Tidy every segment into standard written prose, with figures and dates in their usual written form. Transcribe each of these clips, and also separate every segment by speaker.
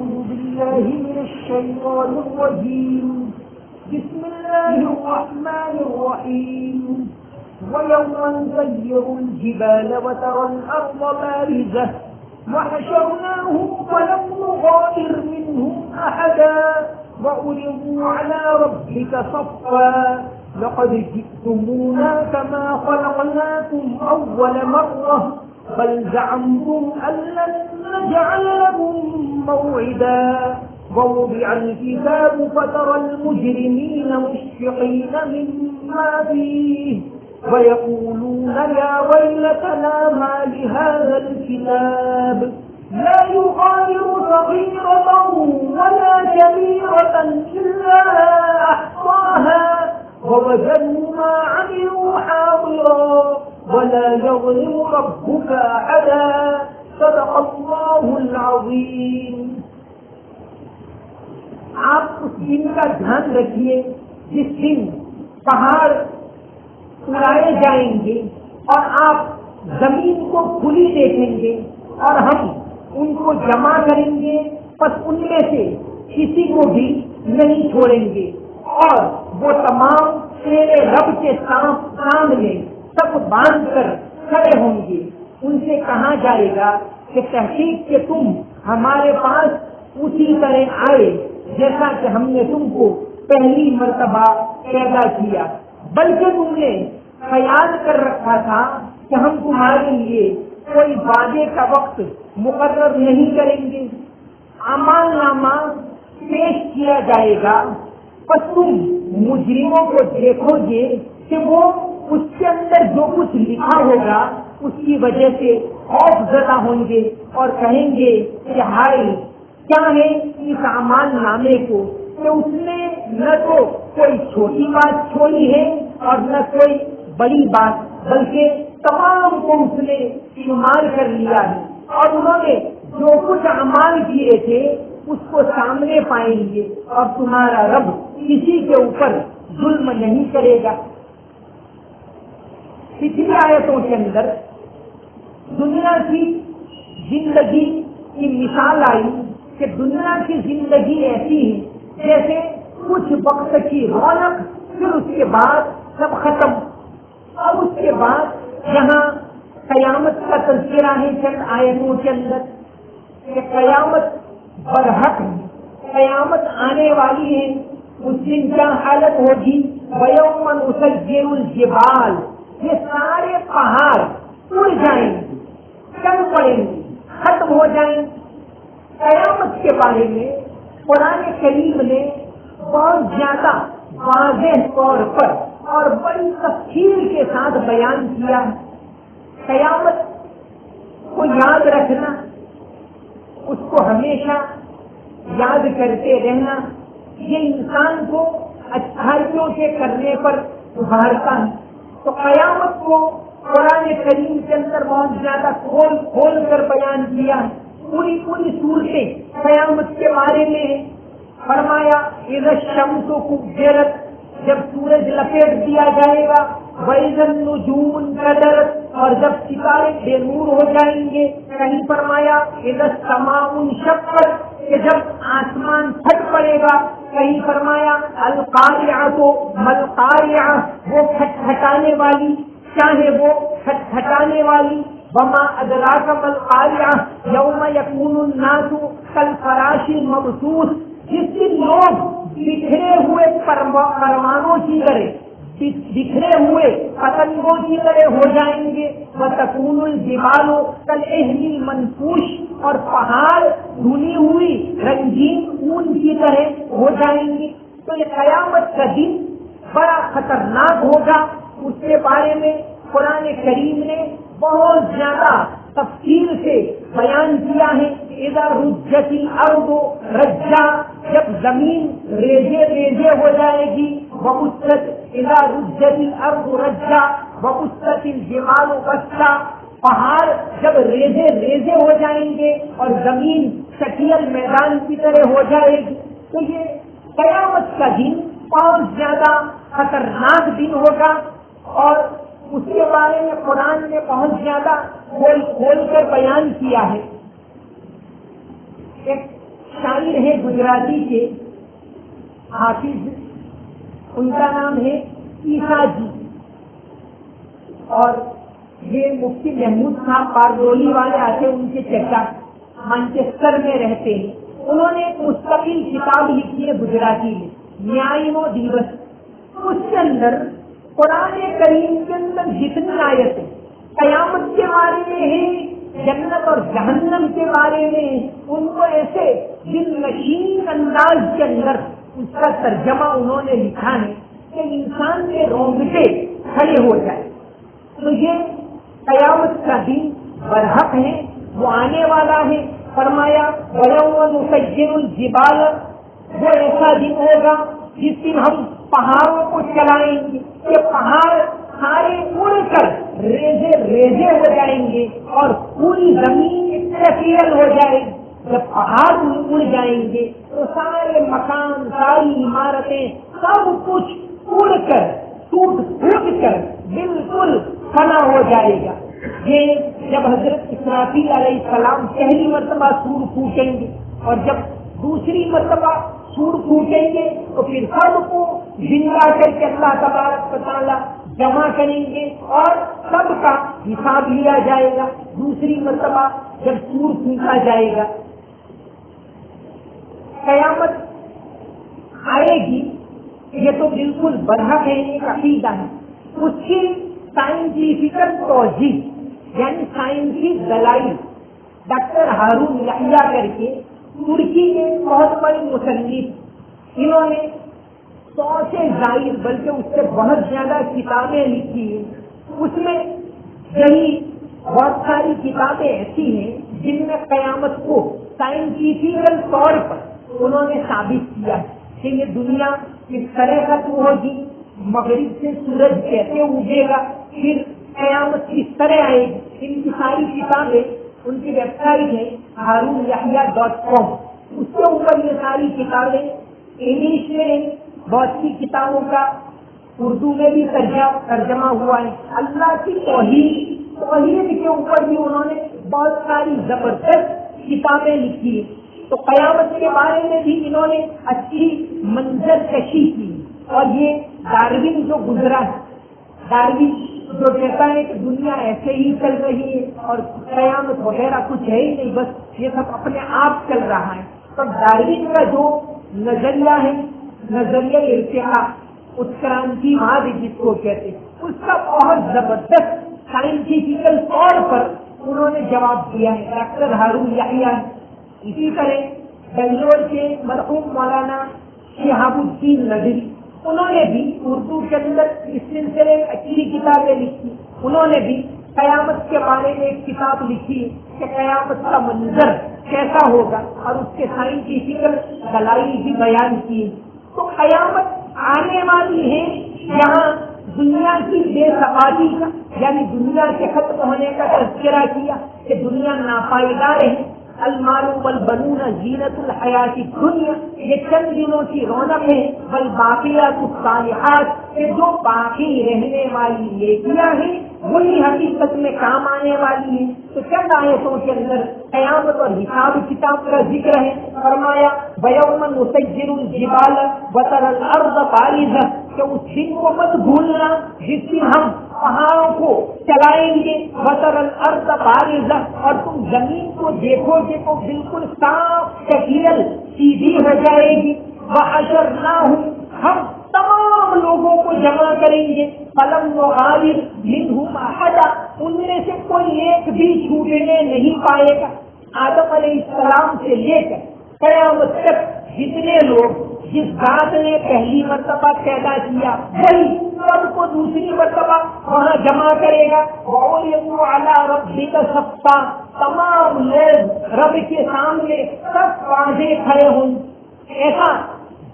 Speaker 1: أعوذ بالله من الشيطان الرجيم. بسم الله الرحمن الرحيم. ويوم نسير الجبال وترى الأرض بارزة وحشرناهم فلم نغادر منهم أحدا وعرضوا على ربك صفا لقد جئتمونا كما خلقناكم أول مرة بل زعمتم أن لن نجعل لكم موعدا ووضع الكتاب فترى المجرمين مشفقين مما فيه ويقولون يا ويلتنا ما لهذا الكتاب لا يغادر صغيرة ولا كبيرة إلا أحصاها ووجدوا ما عملوا حاضرا ولا يظلم ربك أحدا. صدق الله العظيم. آپ اس دن کا دھیان رکھیے جس دن پہاڑ اڑائے جائیں گے اور آپ زمین کو کھلی دیکھیں گے اور ہم ان کو جمع کریں گے، پس ان میں سے کسی کو بھی نہیں چھوڑیں گے اور وہ تمام تیرے رب کے سامنے سب باندھ کر کھڑے ہوں گے. ان سے کہا جائے گا کہ تحقیق کہ تم ہمارے پاس اسی طرح آئے جیسا کہ ہم نے تم کو پہلی مرتبہ پیدا کیا، بلکہ تم نے خیال کر رکھا تھا کہ ہم تمہارے لیے کوئی وعدے کا وقت مقرر نہیں کریں گے. اعمال نامہ پیش کیا جائے گا، پس تم مجرموں کو دیکھو گے کہ وہ اس کے اندر جو کچھ لکھا ہوگا اس کی وجہ سے خوف زدہ ہوں گے اور کہیں گے کہ ہائے کیا ہے اس اعمال نامے کو کہ اس نے نہ تو کوئی چھوٹی بات چھوڑی ہے اور نہ کوئی بڑی بات، بلکہ تمام کو اس نے شمار کر لیا ہے اور انہوں نے جو کچھ اعمال کیے تھے اس کو سامنے پائیں گے اور تمہارا رب کسی کے اوپر ظلم نہیں کرے گا. پچھلی آیتوں کے اندر دنیا کی زندگی کی مثال آئی کہ دنیا کی زندگی ایسی ہے جیسے کچھ وقت کی رونق، پھر اس کے بعد سب ختم. اور اس کے بعد یہاں قیامت کا تذکرہ ہے چند آیتوں کے اندر کہ قیامت برحق ہے، قیامت آنے والی ہے. اس دن کیا حالت ہوگی؟ وَيَوْمَ نُسَيِّرُ الْجِبَالَ، یہ سارے پہاڑ اڑ جائیں گے، چل پڑیں گے، ختم ہو جائیں گے. قیامت کے بارے میں قرآن کریم نے بہت زیادہ واضح طور پر اور بڑی تفصیل کے ساتھ بیان کیا. قیامت کو یاد رکھنا، اس کو ہمیشہ یاد کرتے رہنا، یہ انسان کو اچھائیوں کے کرنے پر ابھارتا ہے. تو قیامت کو قرآن کریم کے اندر بہت زیادہ کھول کر بیان کیا ہے. پوری صورتیں قیامت کے بارے میں فرمایا اذا الشمس کورت، جب سورج لپیٹ دیا جائے گا، وَإِذَا النُّجُومُ انكَدَرَتْ، اور جب ستارے بے نور ہو جائیں گے. کہیں فرمایا اذا السماء انشقت، کہ جب آسمان پھٹ پڑے گا. کہیں فرمایا القارعۃ مَلْقَارِعَةٌ، وہ کھٹکھٹانے والی، چاہے وہ کھٹکھٹانے والی. وما ادراک مَلْقَارِعَةُ یوم یکون الناس کالفراش المبثوث، جس دن لوگ بکھرے ہوئے پروانوں کی طرح، بکھرے ہوئے پتنگوں کی طرح ہو جائیں گے. وتکون الجبال کالعہن المنفوش، اور پہاڑ دھلی ہوئی رنگین اون کی طرح ہو جائیں گے. تو یہ قیامت کا دن بڑا خطرناک ہوگا. اس کے بارے میں قرآن کریم نے بہت زیادہ تفصیل سے بیان کیا ہے. اذا رجت الارض رجا، جب زمین ریزے ہو جائے گی. وبست اذا رجت الارض رجا وبست الجبال بسا، پہاڑ جب ریزے ہو جائیں گے اور زمین چٹیل میدان کی طرح ہو جائے گی. تو یہ قیامت کا دن بہت زیادہ خطرناک دن ہوگا اور اس کے بارے میں قرآن نے بہت زیادہ کھول کر بیان کیا ہے. ایک شاعر ہے گجراتی کے حافظ، ان کا نام ہے عیسیٰ جی، اور یہ مفتی محمود صاحب پاردولی والے آتے ان کے چچا مانچسٹر میں رہتے ہیں. انہوں نے ایک مستقل کتاب لکھی ہے گجراتی میں، نیائمو دیوس. اس کے اندر قرآن کریم کے اندر جتنی آیتیں قیامت کے بارے میں ہیں، جنت اور جہنم کے بارے میں، ان کو ایسے دل نشین انداز کے اندر اس کا ترجمہ انہوں نے لکھا ہے کہ انسان کے رونگٹے کھڑے ہو جائے. تو یہ قیامت کا دن برحق ہے، وہ آنے والا ہے. فرمایا وَيَوْمَ نُسَيِّرُ الْجِبَالَ، وہ ایسا دن ہوگا جس دن ہم پہاڑوں کو چلائیں گے کہ پہاڑ سارے اڑ کر ریزے ریزے ہو جائیں گے اور پوری زمین تکیل ہو جائے گی. جب پہاڑ اڑ جائیں گے تو سارے مکان، ساری عمارتیں، سب کچھ اڑ کر ٹوٹ پھوٹ کر بالکل فنا ہو جائے گا. یہ جب حضرت اسرافیل علیہ السلام پہلی مرتبہ سور پھوٹیں گے اور جب دوسری مرتبہ سور پھوٹیں گے تو پھر سب کو زندہ کر کے اللہ تبارک و تعالیٰ جمع کریں گے اور سب کا حساب لیا جائے گا. دوسری مرتبہ جب سور پھونکا جائے گا قیامت آئے گی، یہ تو بالکل برحق ہے، ایک عقیدہ ہے. اس کی سائنٹیفیکل توضیح یعنی سائنسی دلائل ڈاکٹر ہارون یحییٰ کر کے ترکی کے بہت بڑی مصنف، انہوں نے 100 سے زائد بلکہ اس سے بہت زیادہ کتابیں لکھی ہیں. اس میں یہی بہت ساری کتابیں ایسی ہیں جن میں قیامت کو سائنٹیفیکل طور پر انہوں نے ثابت کیا کہ یہ دنیا کس طرح ختم ہوگی، مغرب سے سورج کیسے اگے گا، پھر قیامت کس طرح آئے گی. ان کی ساری کتابیں، ان کی ویب سائٹ ہے harunyahya.com، اس کے اوپر یہ ساری کتابیں انگلش میں بہت سی کتابوں کا اردو میں بھی ترجمہ ہوا ہے. اللہ کی توحید کے اوپر بھی انہوں نے بہت ساری زبردست کتابیں لکھی ہے. تو قیامت کے بارے میں بھی انہوں نے اچھی منظر کشی کی. اور یہ ڈاروین جو گزرا ہے، ڈاروین جو کہتا ہے کہ دنیا ایسے ہی چل رہی ہے اور قیامت وغیرہ کچھ ہے ہی نہیں، بس یہ سب اپنے آپ چل رہا ہے. تو ڈاروین کا جو نظریہ ہے، نظریہ ارتقاء، اتکرانتی واد جس کو کہتے ہیں، اس کا بہت زبردست سائنٹیفیکل طور پر انہوں نے جواب دیا ہے ڈاکٹر ہارون یحییٰ. اسی طرح بنگلور کے مرحوم مولانا شہاب الدین ندوی، انہوں نے بھی اردو کے اندر اس سلسلے میں اچھی کتابیں لکھی. انہوں نے بھی قیامت کے بارے میں ایک کتاب لکھی کہ قیامت کا منظر کیسا ہوگا اور اس کے سائنٹیفیکل دلائل بھی بیان کی. تو قیامت آنے والی ہے، یہاں دنیا کی بے ثباتی کا یعنی دنیا کے ختم ہونے کا تذکرہ کیا کہ دنیا ناپائیدار ہے. المال والبنون زینت الحیات الدنیا، یہ چند دنوں کی رونق ہے. والباقیات الصالحات، کہ جو باقی رہنے والی نیکیاں ہیں وہی حقیقت میں کام آنے والی ہیں. تو چند آیتوں کے اندر قیامت اور حساب کتاب کا ذکر ہے. فرمایا وَيَوْمَ نُسَيِّرُ الْجِبَالَ وَتَرَى الْأَرْضَ بَارِزَةً، کہ اس دن کو مت بھولنا جس دن ہم پہاڑوں کو چلائیں گے. وَتَرَى الْأَرْضَ بَارِزَةً، اور تم زمین کو دیکھو گے تو بالکل صاف شکیل سیدھی ہو جائے گی. وَحَشَرْنَاهُمْ، ہم تمام لوگوں کو جمع کریں گے. فَلَمْ نُغَادِرْ مِنْهُمْ أَحَدًا، ان میں سے کوئی ایک بھی چھوٹنے نہیں پائے گا. آدم علیہ السلام سے لے کر قیامت تک جتنے لوگ جس ذات نے پہلی مرتبہ پیدا کیا وہی سب کو دوسری مرتبہ وہاں جمع کرے گا. وَعُرِضُوا عَلَىٰ رَبِّكَ صَفًّا، تمام لوگ رب کے سامنے سب واضح کھڑے ہوں. ایسا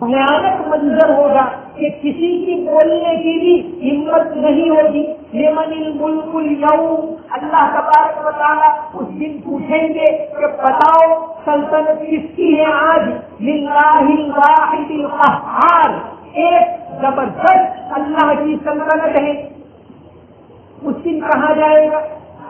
Speaker 1: بھیانک منظر ہوگا کہ کسی کی بولنے کی بھی ہمت نہیں ہوگی. لمن الملک اليوم، اللہ تبارک و تعالیٰ اس دن پوچھیں گے کہ بتاؤ سلطنت کس کی ہے آج. للہ الواحد القہار، ایک زبردست اللہ کی سلطنت ہے. اس دن کہا جائے گا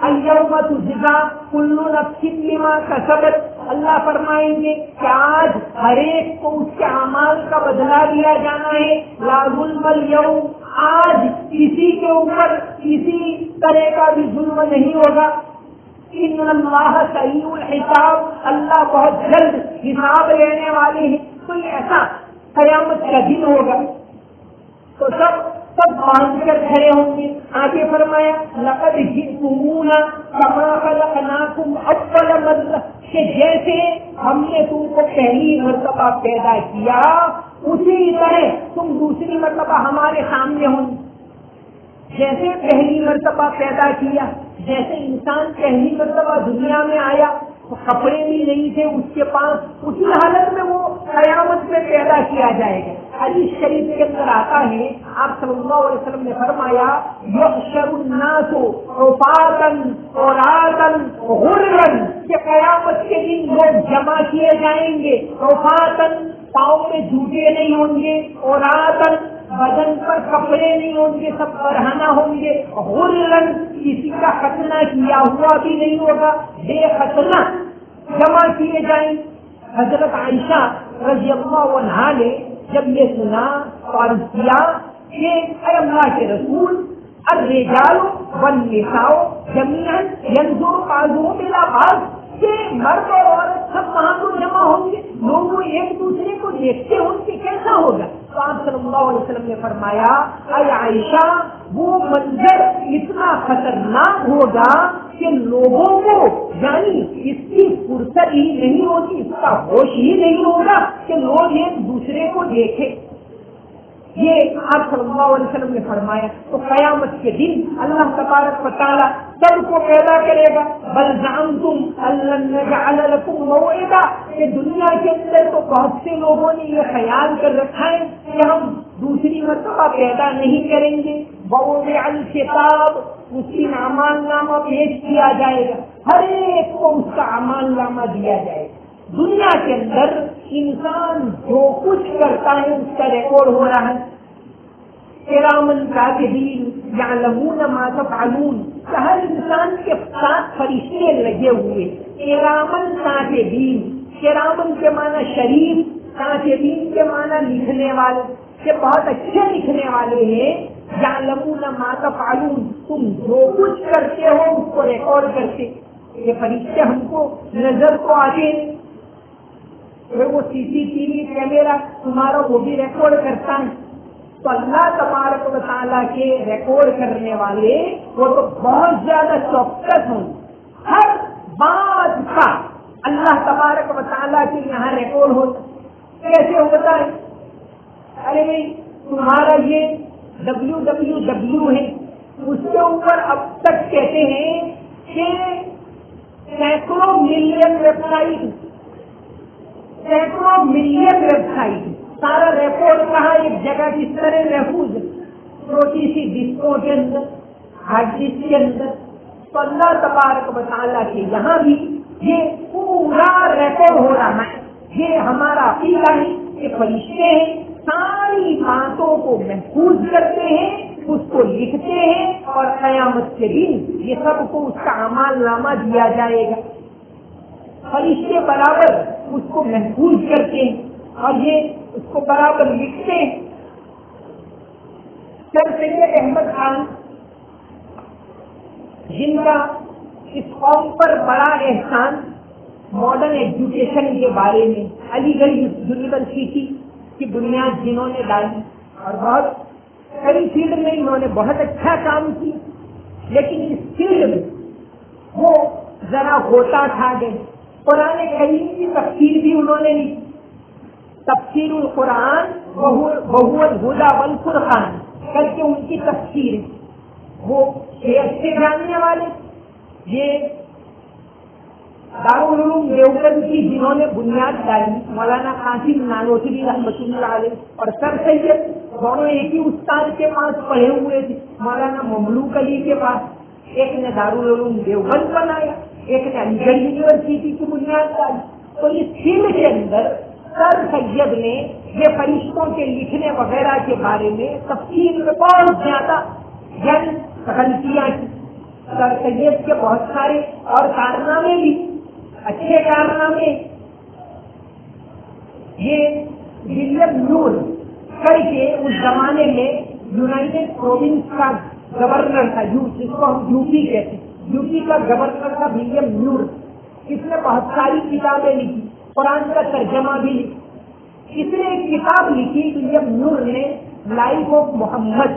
Speaker 1: اليوم تجزا کل نفس بما کسبت، اللہ فرمائیں گے کہ آج ہر ایک کو اس کے اعمال کا بدلہ دیا جانا ہے. لا ظلم اليوم، آج کسی کے اوپر کسی طرح کا بھی ظلم نہیں ہوگا. ان اللہ سریع الحساب، اللہ بہت جلد حساب لینے والے ہیں. تو یہ ایسا قیامت کا دن ہوگا تو سب باندھ کر کھڑے ہوں گے. آگے فرمایا لقد جئتمونا کما خلقناکم اول مرہ، کہ جیسے ہم نے تم کو پہلی مرتبہ پیدا کیا اسی طرح تم دوسری مرتبہ ہمارے سامنے ہوں. جیسے پہلی مرتبہ پیدا کیا، جیسے انسان پہلی مرتبہ دنیا میں آیا تو کپڑے بھی نہیں تھے اس کے پاس، اسی حالت میں وہ قیامت میں پیدا کیا جائے گا. حدیث شریف کے اندر آتا ہے، آپ صلی اللہ علیہ وسلم نے فرمایا یحشر الناس عفاتا عراتا غرلا، کہ قیامت کے دن لوگ جمع کیے جائیں گے. عفاتا، پاؤں میں جوتے نہیں ہوں گے، عراتا، بدن پر کپڑے نہیں ہوں گے، سب برہنہ ہوں گے. غرلا، کسی کا ختنہ کیا ہوا بھی نہیں ہوگا، بے ختنہ جمع کیے جائیں. حضرت عائشہ رضی اللہ عنہا نے جب یہ سنا تو عرض کیا کہ اے اللہ کے رسول، الرجال والنساء جميعا ينظر بعضهم الى بعض، کہ مرد اور عورت سب وہاں تو جمع ہوں گے، لوگ ایک دوسرے کو دیکھتے ہوں گے، کیسا ہوگا؟ تو آپ صلی اللہ علیہ وسلم نے فرمایا اے عائشہ، وہ منظر اتنا خطرناک ہوگا کہ لوگوں کو یعنی اس کی فرصت ہی نہیں ہوگی، اس کا ہوش ہی نہیں ہوگا کہ لوگ ایک دوسرے کو دیکھیں. یہ آپ صلی اللہ علیہ وسلم نے فرمایا. تو قیامت کے دن اللہ تبارک و تعالیٰ سب کو پیدا کرے گا. بل زعمتم ان لن نجعل لكم موعدا، کہ دنیا کے اندر تو بہت سے لوگوں نے یہ خیال کر رکھا ہے کہ ہم دوسری مرتبہ پیدا نہیں کریں گے. ووضع الکتاب، اس کی اعمال نامہ پیش کیا جائے گا، ہر ایک کو اس کا اعمال نامہ دیا جائے گا. دنیا کے اندر انسان جو کچھ کرتا ہے اس کا ریکارڈ ہو رہا ہے. کرامن کاتبین یعلمون ما تفعلون، ہر انسان کے ساتھ فرشتے لگے ہوئے. کرامن کاتبین، کرامن کے معنی شریف، کاتبین کے معنی لکھنے والے، کہ بہت اچھے لکھنے والے ہیں. یعلمون ما تفعلون، تم جو کچھ کرتے ہو اس کو ریکارڈ کرتے. یہ فرشتے ہم کو نظر تو آتے، وہ سی سی ٹی وی کیمرہ تمہارا وہ بھی ریکارڈ کرتا ہے. تو اللہ تبارک و تعالیٰ کے ریکارڈ کرنے والے وہ تو بہت زیادہ چوکس ہوں. ہر بات کا اللہ تبارک و تعالیٰ کے یہاں ریکارڈ ہوتا. کیسے ہوتا ہے؟ ارے بھائی تمہارا یہ www ہے، اس کے اوپر اب تک کہتے ہیں کہ سینکڑوں ملین ویب سائٹ، سارا ریکارڈ کہاں ایک جگہ کس طرح محفوظ ہے، چھوٹی سی ڈسکوں کے اندر، ہارڈ ڈسک کے اندر. تو اللہ تبارک و تعالیٰ کے یہاں بھی یہ پورا ریکارڈ ہو رہا ہے. یہ ہمارا عقیدہ ہے کہ فرشتے ہیں، ساری باتوں کو محفوظ کرتے ہیں، اس کو لکھتے ہیں، اور قیامت کے دن یہ سب کو اس کا اعمال نامہ دیا جائے گا. فرشتے برابر اس کو محفوظ کرتے ہیں اور یہ اس کو برابر لکھتے ہیں. سر سید احمد خان، جن کا اس قوم پر بڑا احسان ماڈرن ایجوکیشن کے بارے میں، علی گڑھ یونیورسٹی کی بنیاد جنہوں نے ڈالی اور بہت کئی فیلڈ میں انہوں نے بہت اچھا کام کیا، لیکن اس فیلڈ میں وہ ذرا غوطہ کھا گئے. قرآن کریم کی تفسیر بھی انہوں نے لی، تفسیر القرآن وہو الہدی والفرقان کر کے ان کی تفسیر ہے. وہ شیعہ سے جاننے والے، یہ دارالعلوم دیوبند کی جنہوں نے بنیاد ڈالی، مولانا قاسم نانوتوی رحمۃ اللہ علیہ اور سر سید، دونوں ایک ہی استاد کے پاس پڑھے ہوئے تھے، مولانا مملوک علی کے پاس. ایک نے دارالعلوم دیوبند بنایا، ایک نے علی گڑھ یونیورسٹی کی بنیاد ڈالی. تو اس فیلڈ کے اندر سر سید نے یہ فرشتوں کے لکھنے وغیرہ کے بارے میں تفصیل میں بہت زیادہ غلطیاں کی. سر سید کے بہت سارے اور کارنامے بھی اچھے کارنامے. یہ ولیم نور کر کے اس زمانے میں یونائٹیڈ پروونس کا گورنر تھا, جس کو ہم یو پی کہتے ہیں, یو پی کا گورنر تھا ولیم نور. اس نے بہت ساری کتابیں لکھی, قرآن کا ترجمہ بھی لکھا. اس نے ایک کتاب لکھی ولیم نور نے, لائف آف محمد.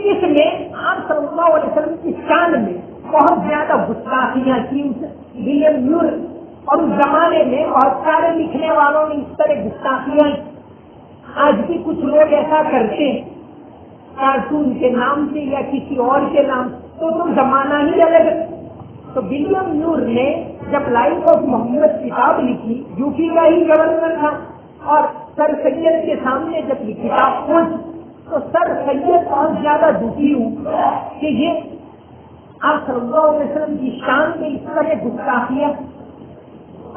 Speaker 1: اس میں آپ صلی اللہ علیہ وسلم کی شان میں بہت زیادہ گستاخیاں کی ولیم نور, اور اس زمانے میں بہت سارے لکھنے والوں نے اس طرح گستاخیاں. آج بھی کچھ لوگ ایسا کرتے ہیں کارٹون کے نام سے یا کسی اور کے نام, تو زمانہ ہی الگ. تو ولیم نور نے جب لائف آف محمد کتاب لکھی, یو پی کا ہی گورنر تھا, اور سر سید کے سامنے جب یہ کتاب پہنچی تو سر سید بہت زیادہ دکھی ہوں کہ یہ آپ صلی اللہ علیہ وسلم کی شان میں اس طرح گستاخیاں.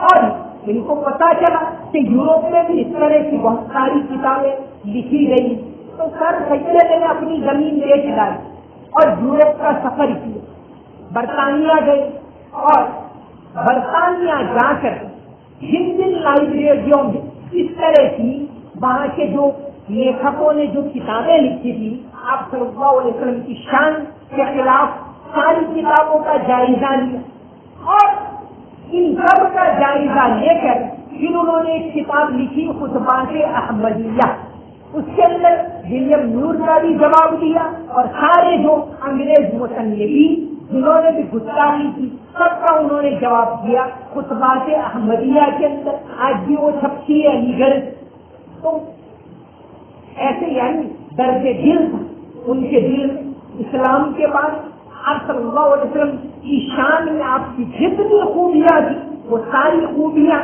Speaker 1: اور ان کو پتا چلا کہ یوروپ میں بھی اس طرح کی بہت ساری کتابیں لکھی گئی. تو سر سید نے اپنی زمین بیچ ڈالی اور یوروپ کا سفر کیا, برطانیہ گئے, اور برطانیہ جا کر جن جن لائبریریوں میں اس طرح کی وہاں کے جو لیکھکوں نے جو کتابیں لکھی تھی آپ صلی اللہ علیہ وسلم کی شان کے خلاف, ساری کتابوں کا جائزہ لیا. اور ان سب کا جائزہ لے کر پھر انہوں نے ایک کتاب لکھی خطبات احمدیہ. اس کے اندر ولیم نور کا بھی جواب دیا, اور سارے جو انگریز مصنفین جنہوں نے بھی گستاخی کی سب کا انہوں نے جواب دیا خطبات احمدیہ کے اندر. آج بھی وہ چھپتی ہے علی گڑھ. تو ایسے یعنی درد دل تھا ان کے دل میں. اسلام کے بعد آپ صلی اللہ علیہ وسلم کی شان میں آپ کی جتنی خوبیاں تھی وہ ساری خوبیاں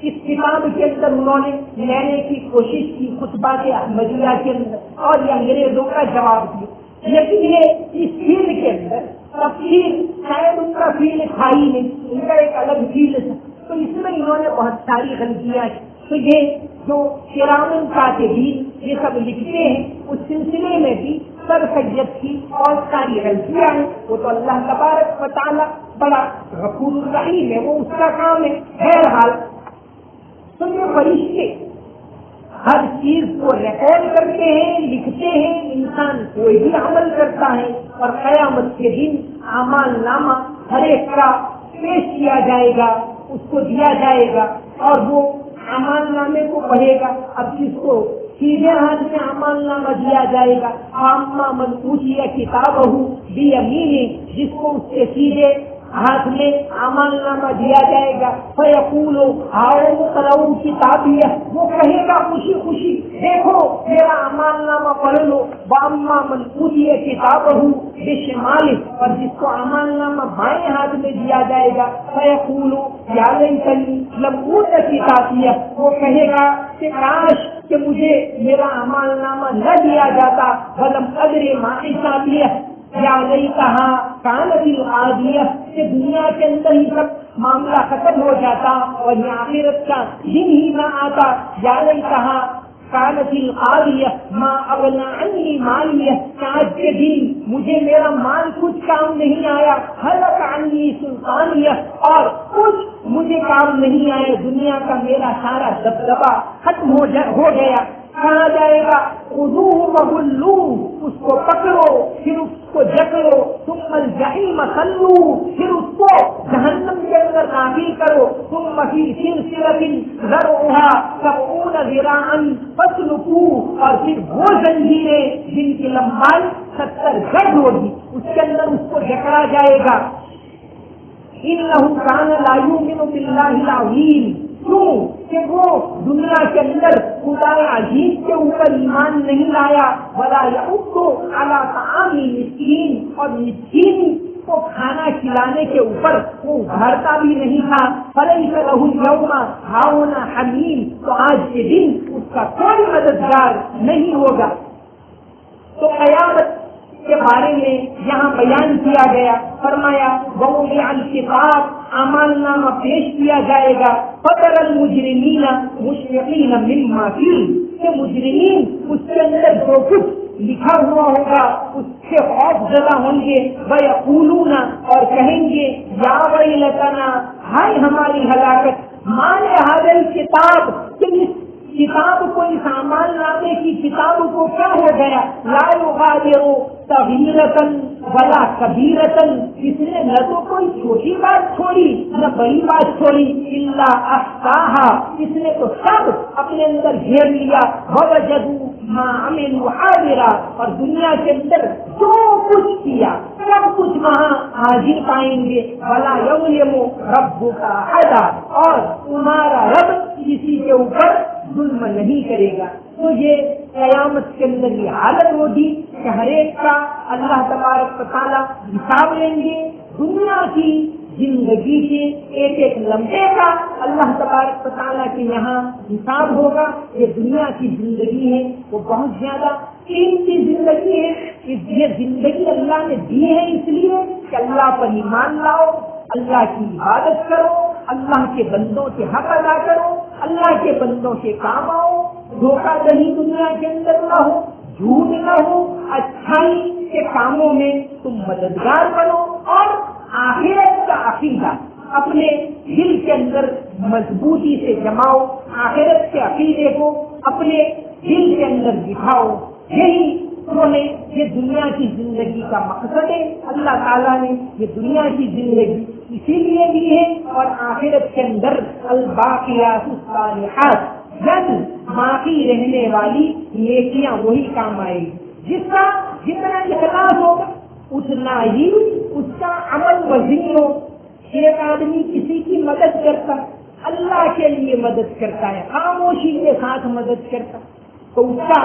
Speaker 1: اس کتاب کے اندر انہوں نے لینے کی کوشش کی خطبات احمدیہ کے اندر, اور یہ انگریزوں کا جواب دیا. لیکن یہ اس فیلڈ کے اندر تفصیل شاید ان کا فیلڈ تھا ہی نہیں, ان کا ایک الگ فیلڈ تھا. تو اس میں انہوں نے بہت ساری غلطیاں کی. تو یہ جو کرامن کاتبین یہ سب لکھتے ہیں اس سلسلے میں بھی سر سید کی بہت ساری غلطیاں ہیں. وہ تو اللہ تبارک و تعالیٰ بڑا غفور الرحیم ہے, وہ اس کا کام ہے. بہرحال تو یہ فرشتے ہر چیز کو ریکارڈ کرتے ہیں, لکھتے ہیں. انسان کوئی بھی عمل کرتا ہے اور قیامت کے دن اعمال نامہ ہر ایک کا پیش کیا جائے گا, اس کو دیا جائے گا, اور وہ اعمال نامے کو پڑھے گا. اب جس کو سیدھے ہاتھ میں اعمال نامہ دیا جائے گا, اما من اوتی کتابہ بیمینہ, جس کو اس کے سیدھے ہاتھ میں اعمال نامہ دیا جائے گا, فیقول ہاؤ اقرؤوا کتابیہ, وہ کہے گا خوشی خوشی دیکھو میرا اعمال نامہ پڑھ لو. واما من اوتی کتابہ بشمالہ, اور جس کو اعمال نامہ بائیں ہاتھ میں دیا جائے گا, فیقول یا لیتنی لم اوت کتابیہ, وہ کہے گا کہ کاش کہ مجھے میرا اعمال نامہ نہ دیا جاتا. ولم ادری ما حسابیہ, یا نہیں کہا کانت العادیہ, کہ دنیا کے اندر ہی سب معاملہ ختم ہو جاتا اور یہ آخرت کا دن ہی نہ آتا. یا نہیں کہا کانت العادیہ ما اغنی عنی مالیہ, آج کے دن مجھے میرا مال کچھ کام نہیں آیا. ہلک عنی سلطانیہ, اور کچھ مجھے کام نہیں آیا, دنیا کا میرا سارا دبدبا ختم ہو گیا. کہا جائے گا خذوہ فغلوہ, اس کو پکڑو پھر اس کو جکڑو. ثم الجحیم صلوہ, پھر اس کو جہنم کے اندر داخل کرو. ثم فی سلسلۃ ذرعها 70 ذراعا فاسلکوہ, اور پھر وہ زنجیریں جن کی لمبائی 70 گز ہوگی اس کے اندر اس کو جکڑا جائے گا. انہ کان لا یؤمن باللہ العظیم, کیوں کہ وہ دنیا کے اندر خدا عظیم کے اوپر ایمان نہیں لایا. ولا یحض علی طعام المسکین, اور مسکین کو کھانا کھلانے کے اوپر وہ ابھرتا بھی نہیں تھا. فلیس لہ اليوم ہاہنا حمیم, تو آج کے دن اس کا کوئی مددگار نہیں ہوگا. تو قیامت کے بارے میں یہاں بیان کیا گیا. فرمایا ووضع الکتاب, اعمال نامہ پیش کیا جائے گا. فتر المجرمین مشفقین مما فیہ, کہ مجرمین اس کے اندر جو کچھ لکھا ہوا ہوگا اس سے خوف زدہ ہوں گے، وَيَقُولُونَ اور کہیں گے یا ویلتنا ہائے ہماری ہلاکت، ما لِهَذَا الْكِتَابِ کہ اس کتاب کو، اس اعمال نامے کی کتاب کو کیا ہو گیا، لا یغادر صغیرۃ ولا کبیرۃ، اس نے نہ تو کوئی چھوٹی بات چھوڑی نہ بڑی بات چھوڑی، الا احصاها اس نے تو سب اپنے اندر گھیر لیا، ووجدوا ما عملوا حاضرا اور دنیا کے اندر جو کچھ کیا سب کچھ وہاں حاضر پائیں گے، ولا یظلم ربک احدا اور تمہارا رب کسی کے اوپر ظلم نہیں کرے گا۔ تو یہ قیامت کے اندر یہ حالت ہوگی کہ ہر ایک کا اللہ تبارک و تعالیٰ حساب لیں گے، دنیا کی زندگی کے ایک ایک لمحے کا اللہ تبارک و تعالیٰ کے یہاں حساب ہوگا۔ یہ دنیا کی زندگی ہے وہ بہت زیادہ قیمتی زندگی ہے، یہ زندگی اللہ نے دی ہے اس لیے کہ اللہ پر ایمان لاؤ، اللہ کی عبادت کرو، اللہ کے بندوں کے حق ادا کرو، اللہ کے بندوں کے کام آؤ، دھوکہ دہی دنیا کے اندر نہ ہو، جھوٹ نہ ہو، اچھائی کے کاموں میں تم مددگار بنو اور آخرت کا عقیدہ اپنے دل کے اندر مضبوطی سے جماؤ، آخرت کے عقیدے کو اپنے دل کے اندر بٹھاؤ۔ یہی انہوں نے یہ دنیا کی زندگی کا مقصد ہے، اللہ تعالیٰ نے یہ دنیا کی زندگی اسی لیے دی ہے، اور آخرت کے اندر الباقیات الصالحات یعنی باقی رہنے والی نیکیاں وہی کام آئے گی، جس کا جتنا اخلاص ہوگا اتنا ہی اس کا عمل وزین ہو۔ ایک آدمی کسی کی مدد کرتا، اللہ کے لیے مدد کرتا ہے، خاموشی کے ساتھ مدد کرتا، تو اس کا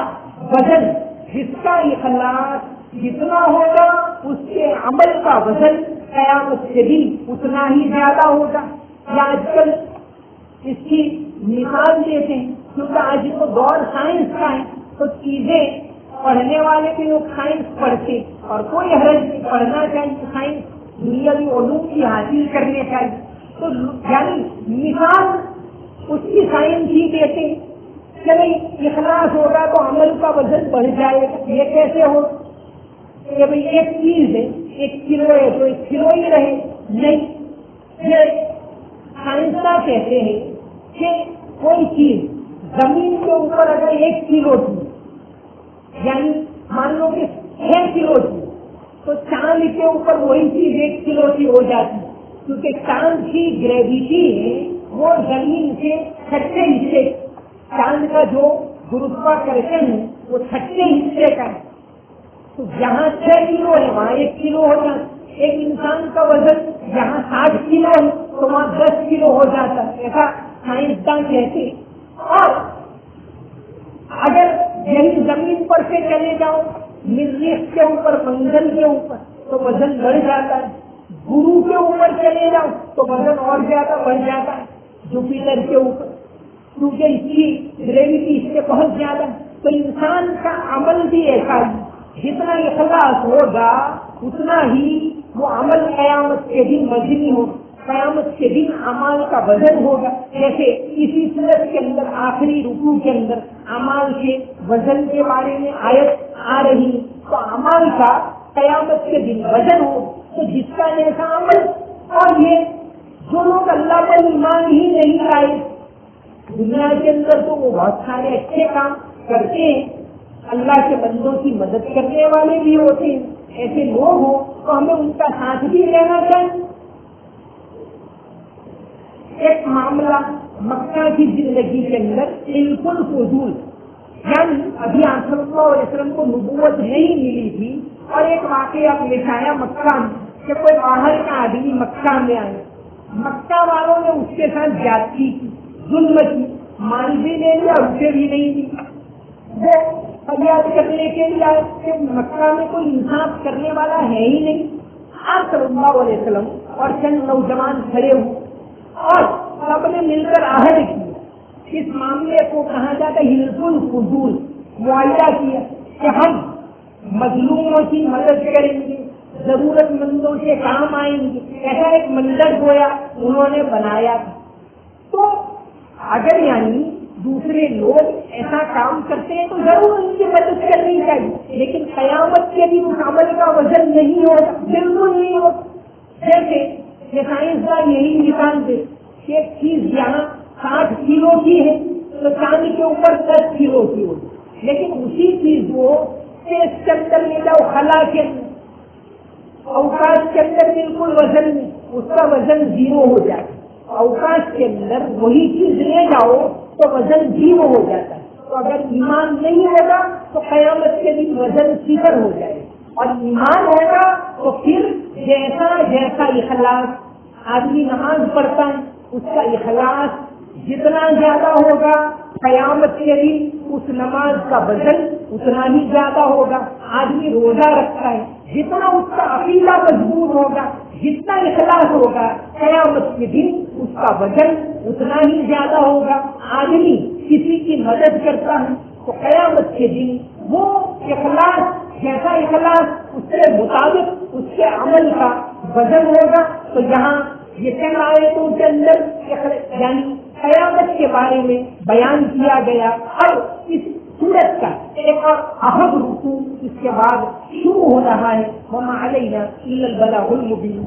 Speaker 1: وزن، جس کا اخلاص جتنا ہوگا اس کے عمل کا وزن قیامت سے بھی اتنا ہی زیادہ ہوگا۔ یا آج کل اس کی مثال دیتے ہیں، کیونکہ آج تو دور سائنس کا ہے، تو چیزیں پڑھنے والے بھی لوگ سائنس پڑھتے، اور کوئی حرج نہیں، پڑھنا چاہیے، سائنس دنیاوی علوم کی حاصل کرنے چاہیے، تو یعنی مثال اس کی سائنس ہی دیتے ہیں کہ نہیں اخلاص ہوگا تو عمل کا وزن بڑھ جائے گا۔ یہ کیسے ہو کہ بھئی ایک چیز ہے، 1 کلو ہے تو 1 کلو ہی رہے؟ نہیں، یہ سائنسداں کہتے ہیں کہ کوئی چیز زمین کے اوپر اگر 1 کلو تھی، یعنی مان لو کہ 6 کلو تھی، تو چاند کے اوپر وہی چیز 1 کلو کی ہو جاتی، کیونکہ چاند کی گریویٹی ہے وہ زمین کے 6 حصے، چاند کا جو گروتواکرشن ہے وہ 6 حصے کا ہے، تو جہاں 6 کلو ہے وہاں 1 کلو ہو جاتا۔ ایک انسان کا وزن جہاں 60 کلو ہے تو وہاں 10 کلو ہو جاتا، ایسا سائنسداں کہتے۔ اور اگر یہی زمین پر سے چلے جاؤ مریخ کے اوپر، منگل کے اوپر، تو وزن بڑھ جاتا ہے، گرو کے اوپر چلے جاؤ تو وزن اور زیادہ بڑھ جاتا ہے، جوپیٹر کے اوپر، کیونکہ اس کی گریویٹی اس سے بہت زیادہ ہے۔ تو انسان کا عمل بھی ایسا ہی، جتنا اخلاص ہوگا اتنا ہی وہ عمل قیامت کے دن وزنی ہوگا، قیامت کے دن اعمال کا وزن ہوگا۔ جیسے اسی صورت کے اندر آخری رکوع کے اندر اعمال کے وزن کے بارے میں آیت آ رہی، تو اعمال کا قیامت کے دن وزن ہو، تو جس کا جیسا عمل، اور یہ جو لوگ اللہ پر ایمان ہی نہیں لائے، دنیا کے اندر تو وہ بہت سارے اچھے کام کرتے ہیں، اللہ کے بندوں کی مدد کرنے والے بھی ہوتے ہیں، ایسے لوگ ہوں تو ہمیں ان کا ساتھ بھی لینا چاہیے۔ ایک معاملہ مکہ کی زندگی کے اندر علم الفضول، یعنی ابھی آپ صلی اللہ علیہ وسلم کو نبوت نہیں ملی تھی، اور ایک واقعہ پیش آیا مکہ میں کہ کوئی باہر کا آدمی مکہ میں آیا، مکہ والوں نے اس کے ساتھ زیادتی کی، ظلم کی، مال بھی لے لیا، اسے بھی نہیں دی۔ وہ فریاد کرنے کے لیے آئے کہ مکہ میں کوئی انصاف کرنے والا ہے ہی نہیں۔ آپ صلی اللہ علیہ وسلم اور چند نوجوان کھڑے ہوئے اور سب نے مل کر عہد کیا، اس معاملے کو کہا جاتا ہے حلف الفضول، معاہدہ کیا کہ ہم مظلوموں کی مدد کریں گے، ضرورت مندوں کے کام آئیں گے، ایسا ایک منظر گویا انہوں نے بنایا تھا۔ تو اگر یعنی دوسرے لوگ ایسا کام کرتے ہیں تو ضرور ان کی مدد کرنی چاہیے، لیکن قیامت کے دن اس عمل کا وزن نہیں ہوتا، بالکل نہیں ہوتا۔ جیسے یہ سائنسدان یہی مثال دے کہ ایک چیز یہاں 60 کلو کی ہے تو چاند کے اوپر 10 کلو کی ہوگی، لیکن اسی چیز کو اسپیس کے اندر لے جاؤ، خلا کے اندر، اوقات کے اندر بالکل وزن نہیں، اس کا وزن 0 ہو جائے۔ اوقات کے اندر وہی چیز لے جاؤ تو وزن 0 ہو جاتا ہے۔ تو اگر ایمان نہیں ہوگا تو قیامت کے دن وزن 0 ہو جائے، اور ایمان ہوگا تو پھر جیسا جیسا اخلاص آدمی نماز پڑھتا ہے اس کا اخلاص جتنا زیادہ ہوگا قیامت کے دن اس نماز کا وزن اتنا ہی زیادہ ہوگا۔ آدمی روزہ رکھتا ہے، جتنا اس کا عقیدہ مضبوط ہوگا، جتنا اخلاص ہوگا، قیامت کے دن اس کا وزن اتنا ہی زیادہ ہوگا۔ آدمی کسی کی مدد کرتا ہے تو قیامت کے دن وہ اخلاص جیسا اخلاص اس کے مطابق اس کے عمل کا وزن ہوگا۔ تو یہاں یہ چند آیتوں کے اندر یعنی قیامت کے بارے میں بیان کیا گیا، اور اس سورت کا ایک اور اہم رکوع اس کے بعد شروع ہو رہا ہے، وما علینا الا البلاغ المبین۔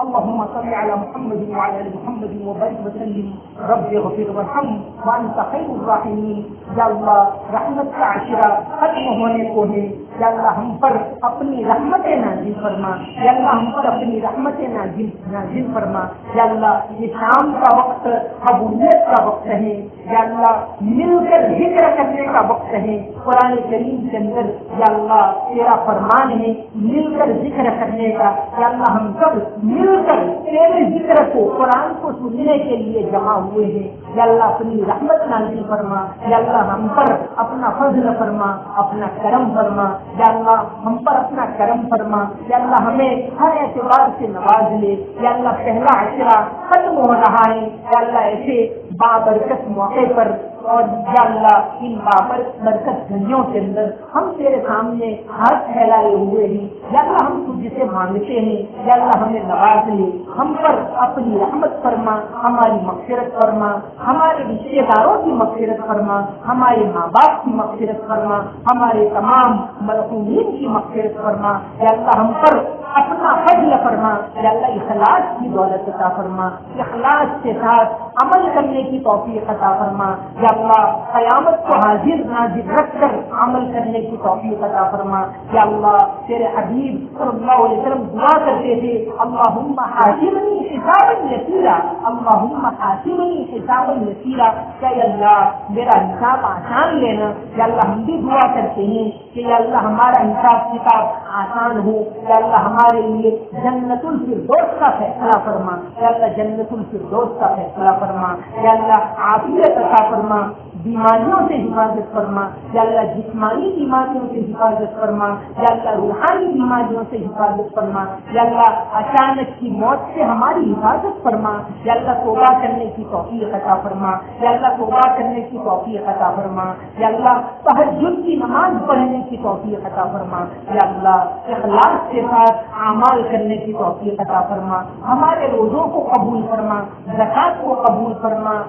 Speaker 1: اللهم صل على محمد وعلى ال محمد وبارك وسلم رب اغفر وارحم وانت خير الراحمين۔ یا اللہ رحمت کا عشرہ ختم ہونے کو ہے، یا اللہ ہم پر اپنی رحمت نازل فرما، یا اللہ ہم پر اپنی رحمت نازل فرما۔ یا اللہ یہ شام کا وقت قبولیت کا وقت ہے، یا اللہ مل کر ذکر کرنے کا وقت ہے۔ قرآن کریم کے اندر یا اللہ تیرا فرمان ہے مل کر ذکر کرنے کا، یا اللہ ہم سب مل کر تیرے ذکر کو قرآن کو سننے کے لیے جمع ہوئے ہیں۔ یا اللہ اپنی رحمت نازل فرما، یا اللہ ہم پر اپنا فضل فرما، اپنا کرم فرما، یا اللہ ہم پر اپنا کرم فرما، یا اللہ ہمیں ہر اعتبار سے نواز لے۔ یا اللہ پہلا عشرہ ختم ہو رہا ہے، یا اللہ ایسے بابرکت موقع پر اور یا اللہ ان بابرکت گھڑیوں کے اندر ہم تیرے سامنے ہاتھ پھیلائے ہوئے ہیں، یا اللہ ہم تجھ سے مانگتے ہیں، یا اللہ ہمیں نواز لے، ہم پر اپنی رحمت فرما، ہماری مغفرت فرما، ہمارے رشتے داروں کی مغفرت فرما، ہمارے ماں باپ کی مغفرت فرما، ہمارے تمام مرحومین کی مغفرت فرما۔ یا اللہ ہم پر اپنا فضل فرما، یا اللہ اخلاص کی دولت عطا فرما، اخلاص کے ساتھ عمل کرنے کی توفیق عطا فرما۔ یا اللہ قیامت کو حاضر ناظر رکھ کر عمل کرنے کی توفیق عطا فرما۔ یا اللہ تیرے حبیب صلی اللہ علیہ وسلم دعا کرتے تھے، اللہم حاسبنی حسابا یسیرا، اللہم حاسبنی حسابا یسیرا، کہ یا اللہ میرا حساب آسان لینا۔ یا اللہ ہم بھی دعا کرتے ہیں کہ یا اللہ ہمارا حساب کتاب آسان ہو، یا اللہ ہمارے لیے جنت الفردوس کا فیصلہ فرما، یا اللہ جنت الفردوس کا فیصلہ فرما۔ یا اللہ عافیت عطا فرما، بیماریوں سے حفاظت فرما، یا اللہ جسمانی بیماریوں سے حفاظت فرما، یا اللہ روحانی بیماریوں سے حفاظت فرما، یا اللہ اچانک کی موت سے ہماری حفاظت فرما، یا اللہ توبہ کرنے کی توفیق عطا فرما، یا اللہ توبہ کرنے کی توفیق عطا فرما، یا اللہ تہجد کی نماز پڑھنے کی توفیق عطا فرما، یا اللہ اخلاص کے ساتھ اعمال کرنے کی توفیق عطا فرما، ہمارے روزوں کو قبول فرما، زکات کو قبول فرما،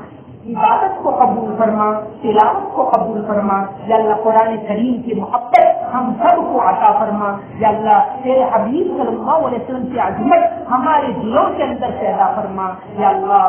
Speaker 1: عبادت کو قبول فرما، تلاوت کو قبول فرما۔ یا اللہ قرآن کریم کی محبت ہم سب کو عطا فرما۔ یا اللہ تیرے حبیب صلی اللہ علیہ وسلم کی عظمت ہمارے دلوں کے اندر پیدا فرما۔ یا اللہ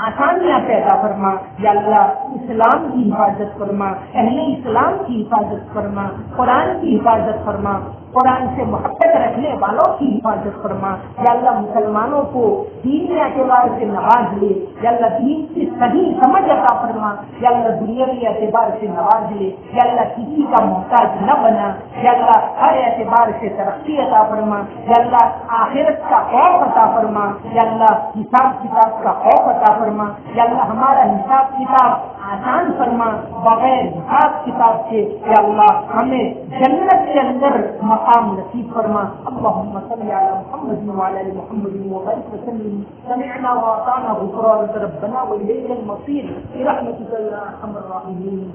Speaker 1: آسانیاں پیدا فرما، یا اللہ اسلام کی حفاظت فرما، اہل اسلام کی حفاظت فرما، قرآن کی حفاظت فرما، قرآن سے محبت رکھنے والوں کی حفاظت فرما۔ یا اللہ مسلمانوں کو دینی اعتبار سے نواز لے، یا اللہ دین کی صحیح سمجھ عطا فرما، یا اللہ دنیاوی اعتبار سے نواز لے، یا اللہ کسی کا محتاج نہ بنا، یا اللہ ہر اعتبار سے ترقی عطا فرما، یا اللہ آخرت کا خوف عطا فرما، یا اللہ حساب کتاب کا خوف عطا فرما، یا اللہ ہمارا حساب کتاب آسان فرما، بغیر حساب کتاب کے یا اللہ ہمیں جنت کے اندر مقام نصیب فرما۔ اللهم صل على محمد وعلى ال محمد وبارك وسلم۔ سمعنا واطعنا غفرانك ربنا واليك المصير برحمتك يا ارحم الراحمين۔